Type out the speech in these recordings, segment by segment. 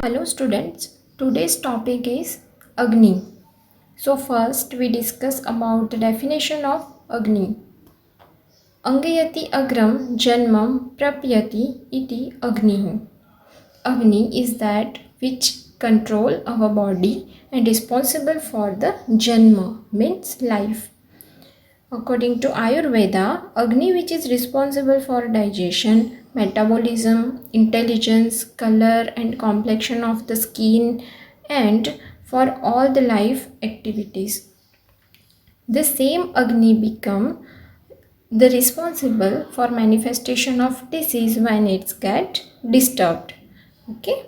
Hello students, today's topic is Agni. So first we discuss about the definition of Agni. Angayati agram janmam prapyati iti Agnihi. Agni is that which control our body and responsible for the janma means life. According to Ayurveda, Agni, which is responsible for digestion, metabolism, intelligence, color and complexion of the skin, and for all the life activities. The same Agni become the responsible for manifestation of disease when it's get disturbed. Okay,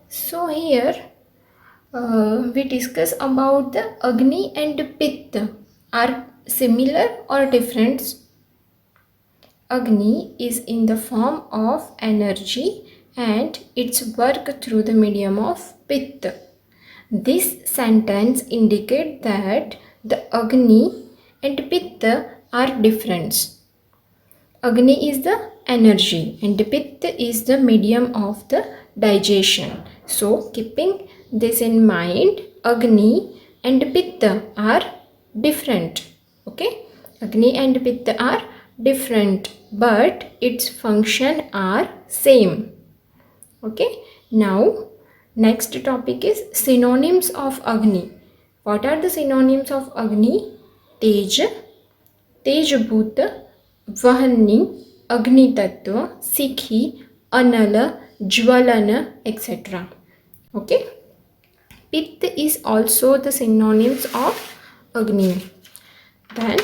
so here we discuss about the Agni and Pitta are similar or different. Agni is in the form of energy and its work through the medium of Pitta. This sentence indicates that the Agni and Pitta are different. Agni is the energy and Pitta is the medium of the digestion. So keeping this in mind, Agni and Pitta are different. Okay, Agni and Pitta are different, but its function are same. Okay, now next topic is synonyms of Agni. What are the synonyms of Agni? Tej, तेजभूत, वहनी, अग्नितत्व, सिखी, अनल, ज्वलन, etc. Okay. Pitta is also the synonyms of Agni. Then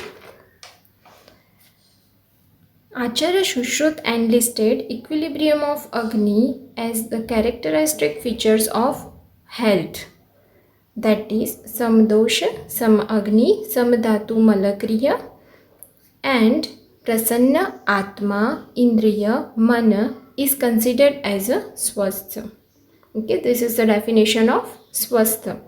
Acharya Shushruta enlisted equilibrium of Agni as the characteristic features of health. That is Samdosha, Samagni, Samdhatu Malakriya and Prasanna Atma, Indriya, Mana is considered as a Swastha. Okay, this is the definition of Swastha.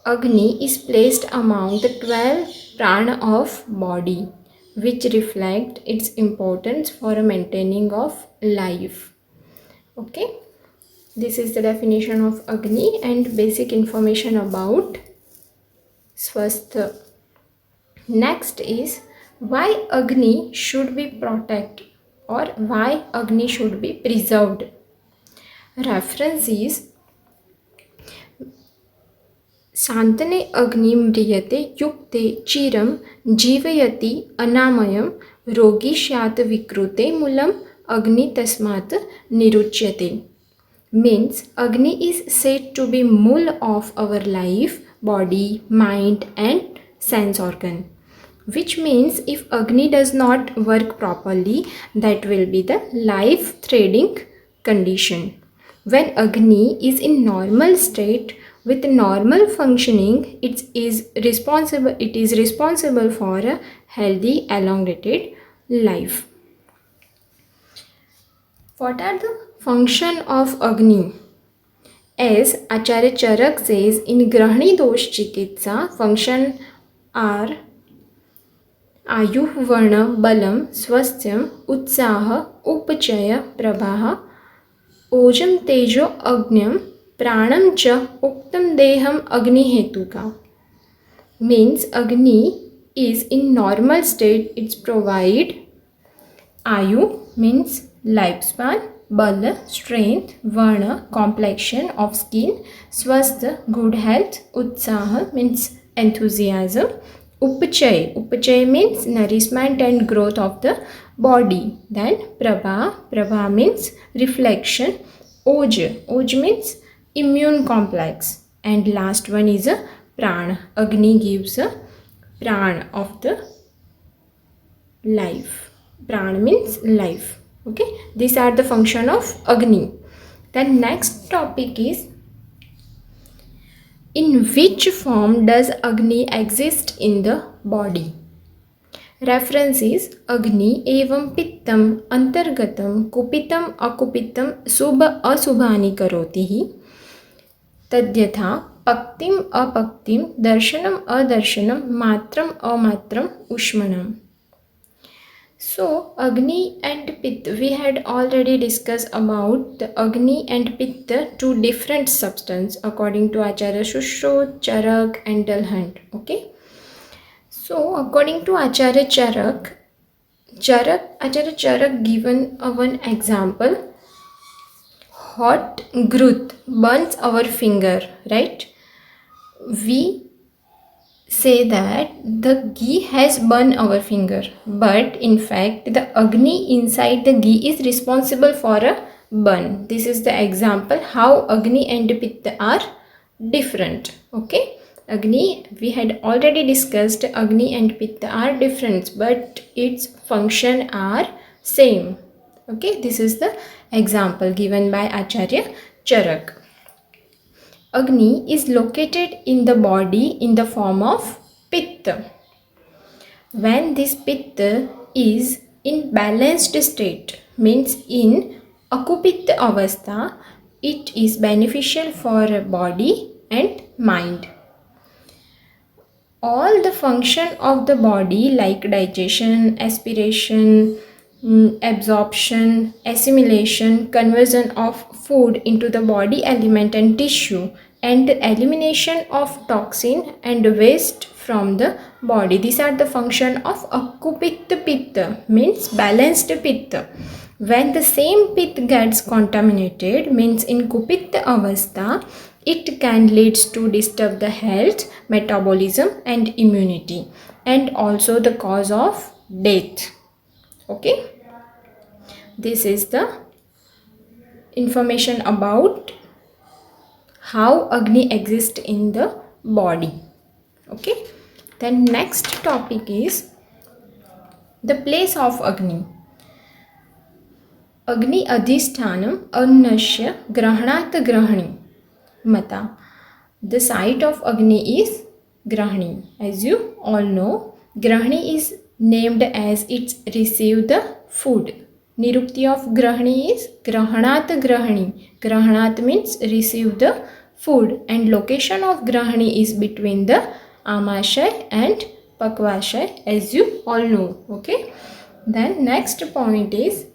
Agni is placed among the 12 prana of body, which reflect its importance for a maintaining of life. Okay, this is the definition of Agni and basic information about Swastha. Next is why Agni should be protected or why Agni should be preserved. Reference is शांतने अग्नि म्रियते युक्ते चिरम जीवयति अनामयम रोगी स्यात् विकृते मूलम अग्नि तस्मात् निरुच्यते. Means Agni is said to be mool of our life, body, mind and sense organ. Which means if Agni does not work properly, that will be the life-threatening condition. When Agni is in normal state with normal functioning, it is responsible for a healthy, elongated life. What are the function of Agni? As Acharya Charak says in Grahani Dosh Chikitsa, function are आयु वर्ण बलम स्वास्थ्यम उत्साह उपचय प्रभाह ओजम तेजो अग्न्यम प्राणम च उक्तम देहम अग्नि हेतुका. Means Agni is in normal state, it's provide आयु means lifespan, bal strength, varna complexion of skin, swasth good health, utsah means enthusiasm, upachay means nourishment and growth of the body. Then prabha means reflection, oj means immune complex, and last one is a prana. Agni gives a prana of the life. Prana means life. Okay, these are the function of Agni. Then next topic is in which form does Agni exist in the body? Reference is Agni evam pittam antargatam kupitam akupitam subha asubhani karotihi tadyatha paktim apaktim darshanam adarshanam matram amatram ushmanam. So So Agni and Pitta, we had already discussed about the Agni and Pitta, two different substances according to Acharya Shushruta, Charak and Dalhunt. Okay. So according to Acharya Charak given one example. Hot gruth burns our finger, right? We say that the ghee has burned our finger, but in fact the Agni inside the ghee is responsible for a burn. This is the example how Agni and Pitta are different. Okay, Agni, we had already discussed Agni and Pitta are different, but its function are same. Okay, this is the example given by Acharya Charak. Agni is located in the body in the form of Pitta. When this Pitta is in balanced state, means in Akupitta Avastha, it is beneficial for body and mind. All the function of the body like digestion, aspiration, absorption, assimilation, conversion of food into the body element and tissue, and elimination of toxin and waste from the body. These are the function of Akupitta Pitta, means balanced Pitta. When the same Pitta gets contaminated, means in Kupitta Avastha, it can lead to disturb the health, metabolism and immunity, and also the cause of death. Okay, this is the information about how Agni exists in the body. Okay, then next topic is the place of Agni. Agni adhisthanam annasya grahanat grahani mata. The site of Agni is Grahani. As you all know, Grahani is named as it received the food. Nirukti of Grahani is Grahanat Grahani. Grahanat means receive the food, and location of Grahani is between the Amashay and Pakvashay, as you all know. Okay. Then next point is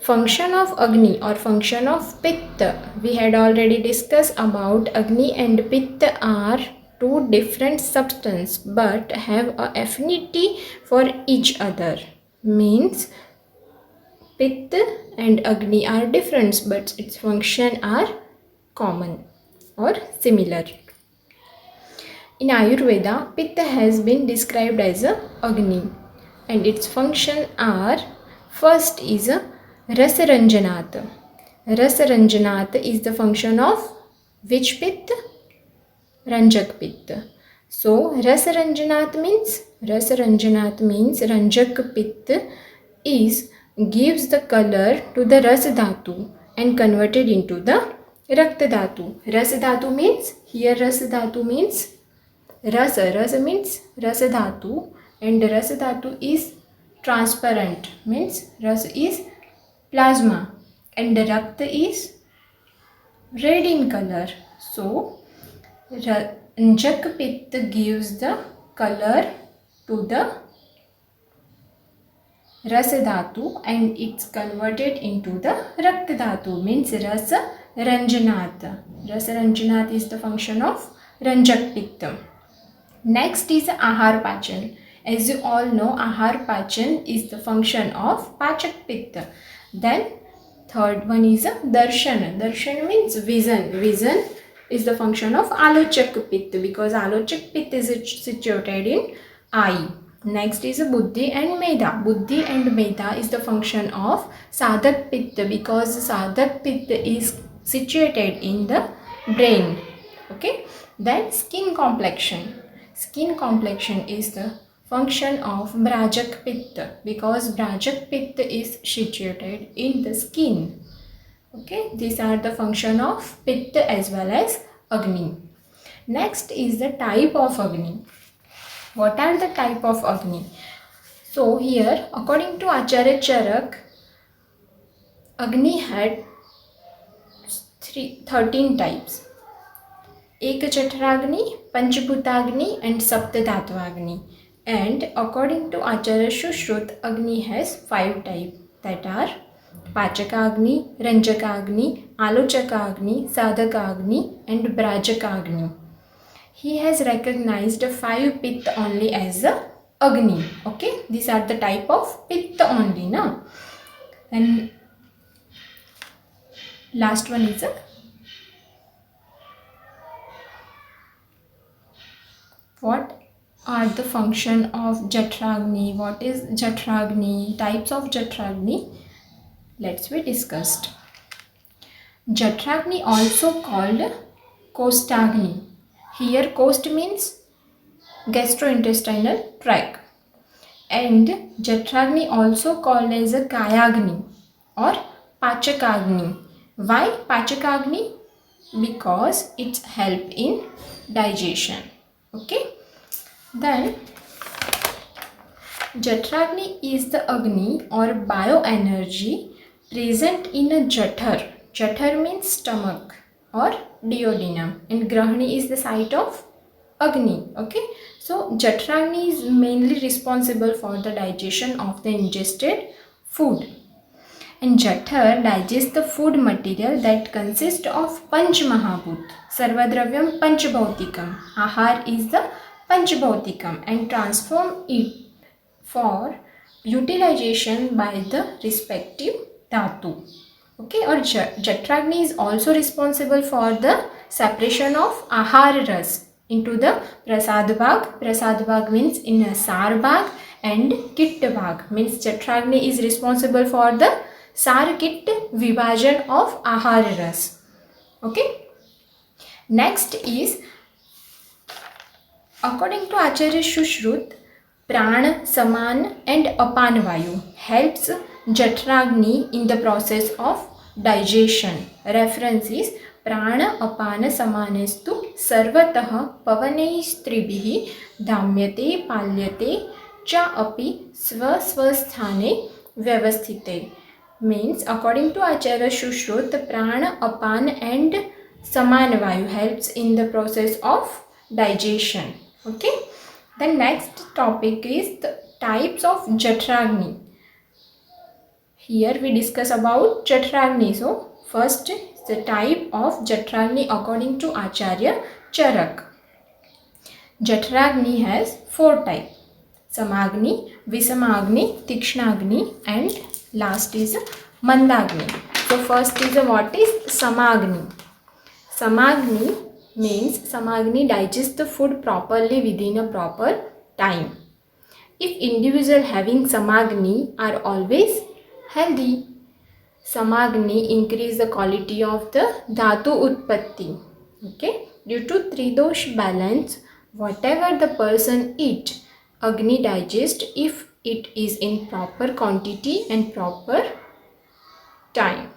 function of Agni or function of Pitta. We had already discussed about Agni and Pitta are two different substances but have a affinity for each other. Means Pitta and Agni are different but its function are common or similar. In Ayurveda, Pitta has been described as a Agni and its function are: first is a Rasaranjanat. Rasaranjanat is the function of which Pitta? Ranjak Pitta. So Rasaranjanat means Ranjak Pitta is gives the color to the Ras Dhatu and converted into the Rakta Dhatu. Ras Dhatu means, here Ras Dhatu means Rasa means Rasa Dhatu, and Rasa Dhatu is transparent, means Rasa is plasma and Rakta is red in color. So Ranjak Pitta gives the color to the Rasa Dhatu and it's converted into the Rakta Dhatu, means Rasa Ranjanat. Rasa Ranjanat is the function of Ranjak Pitta. Next is Ahar Pachan. As you all know, Ahar Pachan is the function of Pachak Pitta. Then third one is Darshan. Darshan means vision. Vision is the function of Alochak Pitta because Alochak Pitta is situated in eye. Next is Buddhi and Medha. Buddhi and Medha is the function of Sadhak Pitta because Sadhak Pitta is situated in the brain. Okay. Then skin complexion. Skin complexion is the function of Brajak Pitta because Brajak Pitta is situated in the skin. Okay, these are the function of Pitta as well as Agni. Next is the type of Agni. What are the type of Agni? So here, according to Acharya Charak, Agni had 13 types. Ekachhatragni, Panchbhutagni and Saptadhattvagni. And according to Acharya Shushrut, Agni has 5 types, that are Pachaka Agni, Ranjaka Agni, Alochaka Agni, Sadhaka Agni and Brajaka Agni. He has recognized 5 Pitta only as a Agni. Okay, these are the type of Pitta only now. And last one is a what are the function of Jatragni? What is Jatragni? Types of Jatragni? Let's be discussed. Jatragni also called Kostagni. Here Kost means gastrointestinal tract. And Jatragni also called as a Kayagni or Pachakagni. Why Pachakagni? Because it's help in digestion. Okay. Then Jatragni is the Agni or bioenergy present in a Jathar. Jathar means stomach or duodenum, and Grahani is the site of Agni. Okay, so Jatragni is mainly responsible for the digestion of the ingested food. And Jathar digests the food material that consists of Panch Mahabhut. Sarvadravyam Panchbhautikam. Ahar is the Panchbhautikam and transform it for utilization by the respective dhatu. Okay, or Jatragni is also responsible for the separation of Ahar Ras into the Prasad Bhag. Prasad Bhag means in a Sar Bhag, and Kit Bhag means Jatragni is responsible for the Sar Kit Vibhajan of Ahar Ras. Okay. Next is, according to Acharya Shushrut, Prana, Saman and Apan Vayu helps Jatragni in the process of digestion. Reference is Prana Apana Samanestu Sarvatah Pavanaistribihi Dhamyate Palyate Cha Api Swasthane Vyavasthite. Means, according to Acharya Shushrut, the Prana, Apan and Saman Vayu helps in the process of digestion. Okay. The next topic is the types of Jatragni. Here we discuss about Jatragni. So first is the type of Jatragni according to Acharya Charak. Jatragni has 4 types: Samagni, Visamagni, Tikshnagni and last is Mandagni. So first is what is Samagni. Samagni means Samagni digests the food properly within a proper time. If individual having Samagni are always healthy, Samagni increase the quality of the Dhatu Utpatti. Okay, due to Tridosh balance, whatever the person eat, Agni digest if it is in proper quantity and proper time.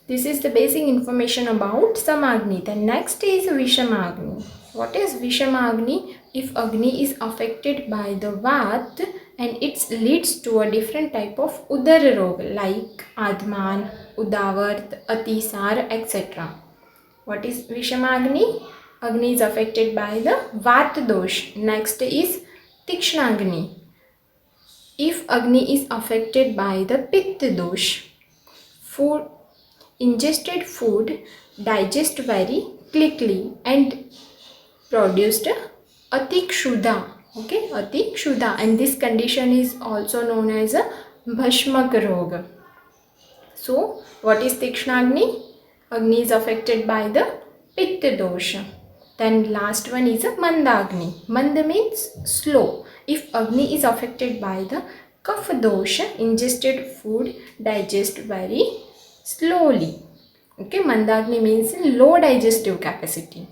This is the basic information about Samagni. The next is Vishamagni. What is Vishamagni? If Agni is affected by the Vat and it leads to a different type of Udar Rog like Adman, Udavart, Atisar, etc. What is Vishamagni? Agni is affected by the Vat Dosh. Next is Tikshnagni. If Agni is affected by the Pitta Dosh, ingested food digest very quickly and produced Atikshuddha. Okay, Atikshuddha, and this condition is also known as a Bhashmak Rog. So, what is Tikshnagni? Agni is affected by the Pitta dosha. Then last one is a Mandagni. Manda means slow. If Agni is affected by the Kapha dosha, ingested food digest very slowly. Okay, Mandagni means low digestive capacity.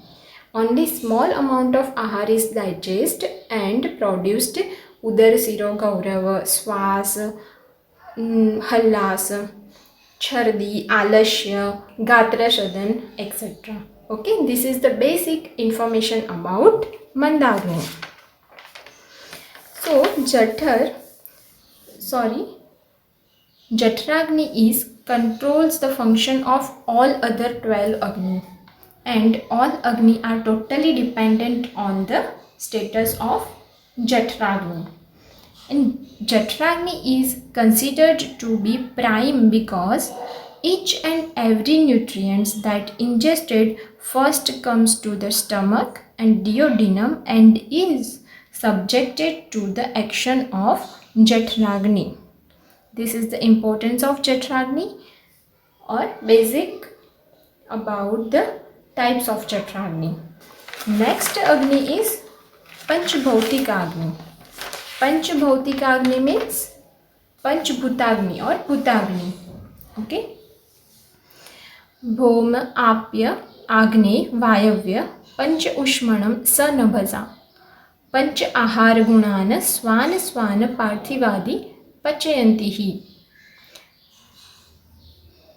Only small amount of ahar is digested and produced Udar Siro Gaurava, Swas, Hallas, Chardi, Alashya, Gatra Shadan, etc. Okay, this is the basic information about Mandagni. So, Jatragni controls the function of all other 12 Agni, and all Agni are totally dependent on the status of Jatragni. And Jatragni is considered to be prime because each and every nutrient that ingested first comes to the stomach and duodenum and is subjected to the action of Jatragni. This is the importance of Jatragni or basic about the types of Jatragni. Next Agni is Panchbhautik Agni. Panchbhautik Agni means Panchbhutagni or Bhutagni. Okay. भौम आप्य आग्नेय वायव्य पंच उष्मणम स नभसा पंच आहार गुणान स्वान स्वान पार्थिवादि पचयन्ति ही.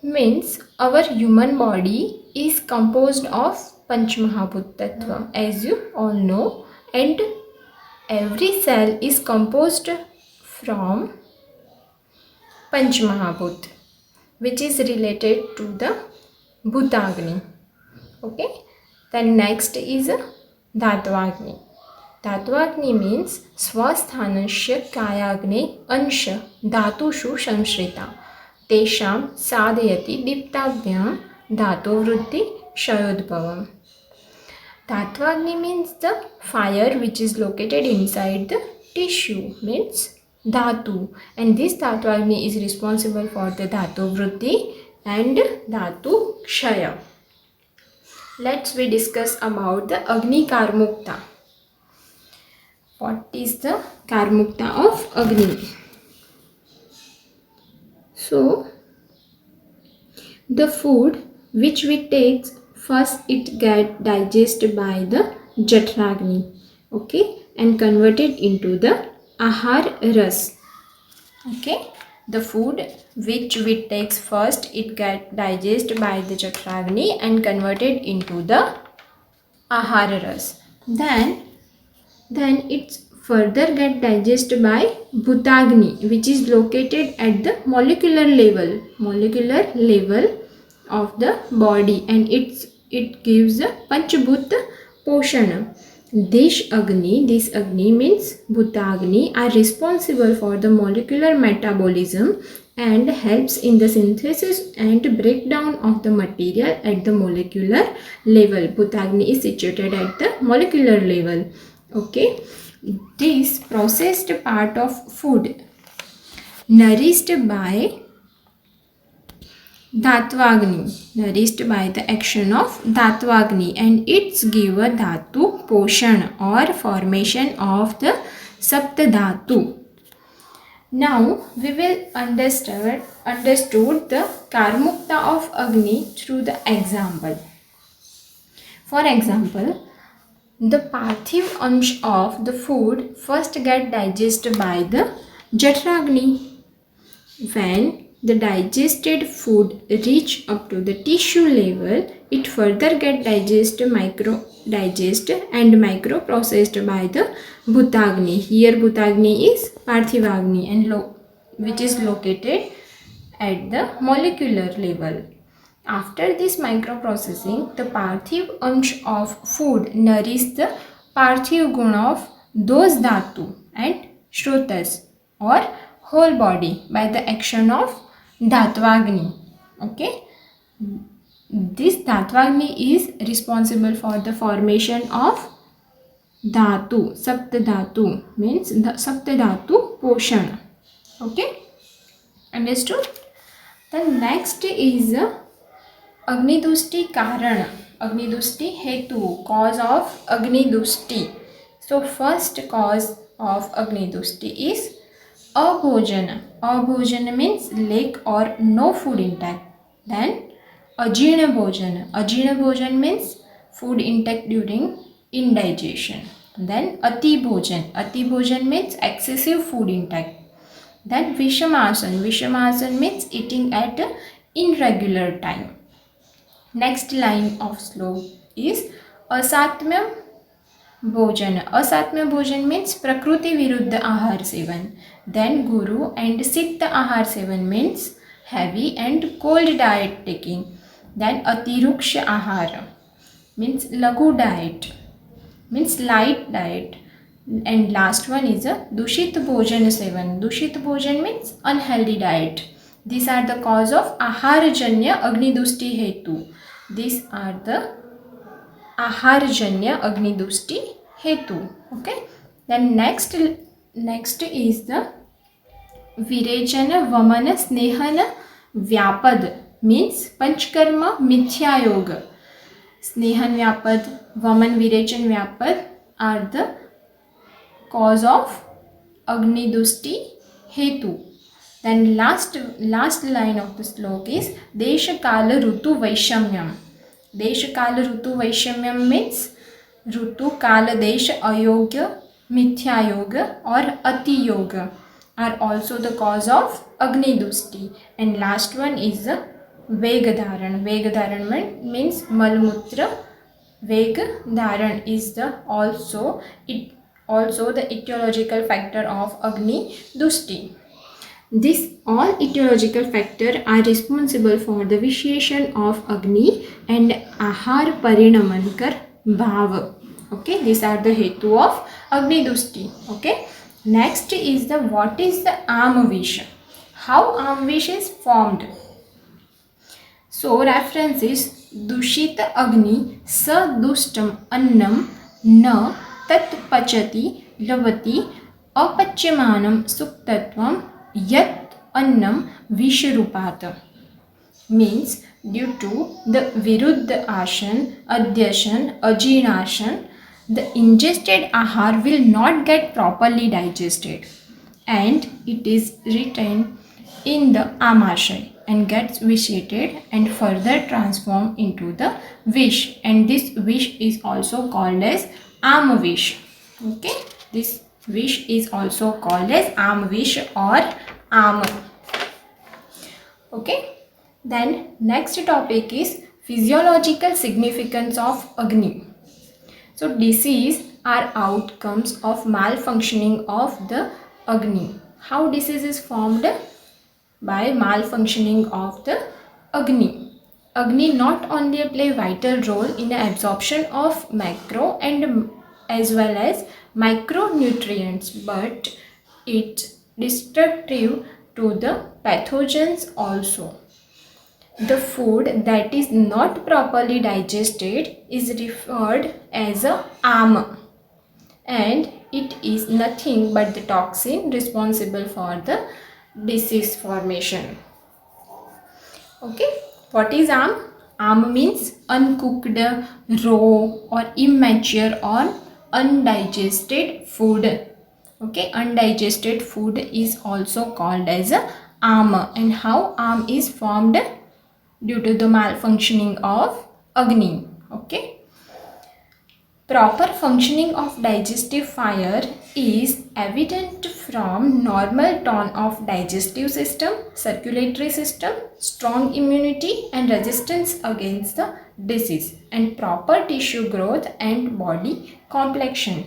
Means our human body is composed of Panch Mahabhut Tattva, as you all know, and every cell is composed from Panch Mahabhut, which is related to the Bhutagni. Okay. Then next is Dhatvagni. Dhatvagni means Swasthanasya Kayagni Ansha Dhatushu Samshrita Tesham Sadhayati Diptavyam Dhatu Vritti Shayodbhavam. Dhatvagni means the fire which is located inside the tissue, means Dhatu, and this Dhatvagni is responsible for the Dhatu Vritti and Dhatu Kshaya. Let's we discuss about the Agni Karmukta. What is the Karmukta of Agni? So, the food which we take first it get digested by the Jatragni, okay, and converted into the Ahar Ras. Okay, the food which we take first it get digested by the Jatragni and converted into the Ahar Ras. Then it's further get digested by Bhutagni, which is located at the molecular level of the body, and it gives a Panchbhut Poshana. This Agni means Bhutagni are responsible for the molecular metabolism and helps in the synthesis and breakdown of the material at the molecular level. Bhutagni is situated at the molecular level. Okay, this processed part of food nourished by Dhatvagni, nourished by the action of Dhatvagni, and it's give a Dhatu Poshan or formation of the Saptadhatu. Now we will understood the Karmukta of Agni through the example. For example, the Parthiv Amsh of the food first get digested by the Jatragni. When the digested food reach up to the tissue level, it further get digested and micro processed by the Bhutagni. Here Bhutagni is Parthivagni and which is located at the molecular level. After this microprocessing, the Parthiv Amsh of food nourishes the Parthiv Guna of those Dhatu and Shrotas or whole body by the action of Dhatvagni. Okay. This Dhatvagni is responsible for the formation of Dhatu, Saptadhatu, means the Saptadhatu Poshana. Okay. Understood? The next is Agni Dushti Karana, Agni Dushti Hetu, cause of Agni Dushti. So first cause of Agni Dushti is Abhojana. Abhojana means lack or no food intake. Then Ajirna Bhojana. Ajirna Bhojan means food intake during indigestion. Then Ati Bhojan. Ati Bhojan means excessive food intake. Then Vishamasan. Vishamasan means eating at an irregular time. Next line of slope is Asatmya Bhojan. Asatmya Bhojan means Prakriti Viruddha Ahar Sevan. Then Guru and Siddha Ahar Sevan means heavy and cold diet taking. Then Atiruksha Ahara means Lagu diet. means light diet. And last one is a Dushit Bhojan Sevan. Dushit Bhojan means unhealthy diet. These are the cause of Aharjanya Agnidushti Hetu. These are the Aharjanya Agnidushti Hetu. Okay. Then next is the Virechana Vamana Snehana Vyapad means Panchkarma Mithya Yoga. Snehan Vyapad, Vaman Virechan Vyapad are the cause of Agnidushti Hetu. Then last line of the slok is Deshakala Rutu Vaishamyam. Deshakala Rutu Vaishamyam means Rutu Kala Desha Ayogya, Mithya Yoga or Ati Yoga are also the cause of Agnidushti. And last one is the Vegadharan. Vegadharan means Malmutra. Vegadharan is the also the etiological factor of Agnidushti. These all etiological factors are responsible for the vitiation of Agni and Ahar Parinamankar Bhav. Okay, these are the hetu of Agnidushti. Okay, next is the what is the Amavish? How Amavish is formed? So reference is Dushita Agni Sa Dustam Annam Na Tat Pachati Lavati Apachyamanam Suktatvam Yat Annam Visharupata. Means due to the Viruddha Ashan, Adyashan, Ajinashan, the ingested ahar will not get properly digested and it is retained in the Amashay and gets vitiated and further transformed into the vish, and this vish is also called as Amavish. Okay, this vish is also called as Amavish or Ama. Okay, then next topic is physiological significance of Agni. So disease are outcomes of malfunctioning of the Agni. How disease is formed? By malfunctioning of the Agni. Agni not only play vital role in the absorption of macro and as well as micronutrients, but it's destructive to the pathogens also. The food that is not properly digested is referred as a ama, and it is nothing but the toxin responsible for the disease formation. Okay, what is am? Am means uncooked, raw or immature or undigested food. Okay, undigested food is also called as a am. And how am is formed? Due to the malfunctioning of Agni. Okay. Proper functioning of digestive fire is evident from normal tone of digestive system, circulatory system, strong immunity and resistance against the disease, and proper tissue growth and body complexion.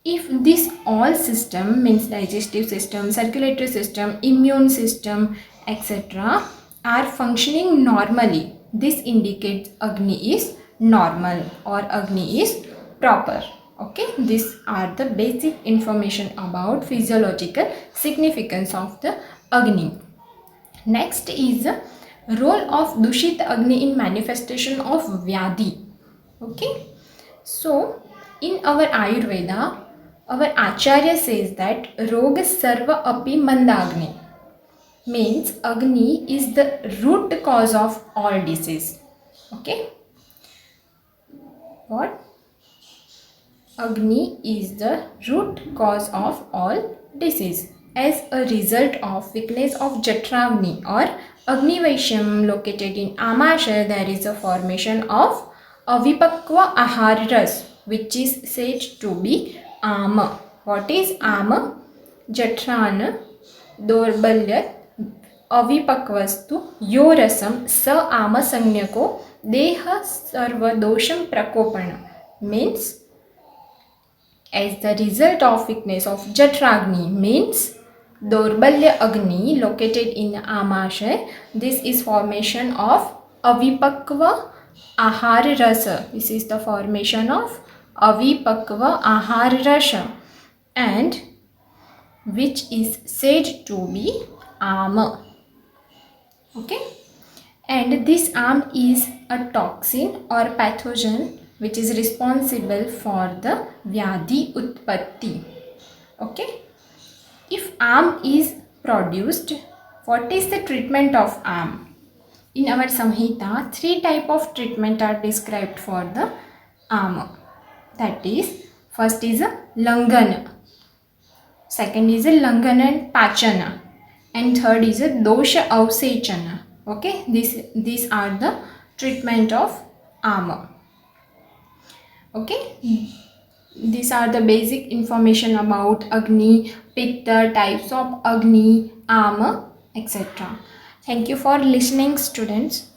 If this all system means digestive system, circulatory system, immune system, etc. are functioning normally, this indicates Agni is normal or Agni is proper. Okay, these are the basic information about physiological significance of the Agni. Next is the role of Dushit Agni in manifestation of Vyadhi. Okay, so in our Ayurveda, our Acharya says that Roga Sarva Api Mandagni means Agni is the root cause of all disease. Okay, what? Agni is the root cause of all disease. As a result of weakness of Jatravni or Agni Vaishyam located in Amashay, there is a formation of Avipakva Ahar Ras, which is said to be Ama. What is Ama? Jatrana Dorbalyat Avipakvastu Yorasam Sa Ama Sanyako Deha Sarva Dosham Prakopana means as the result of weakness of Jatragni means Dorbalya Agni located in Amashay. This is formation of Avipakva Ahar Rasa. This is the formation of avipakva ahar rasha, and which is said to be ama. Okay, and this arm is a toxin or pathogen which is responsible for the vyadhi utpatti. Okay, if arm is produced, what is the treatment of arm? In our Samhita, 3 type of treatment are described for the arm. That is, first is a langana, second is a langana and pachana, and third is a dosha avsechana. Okay, these are the treatment of arm. Okay, these are the basic information about Agni, Pitta, types of Agni, Ama, etc. Thank you for listening, students.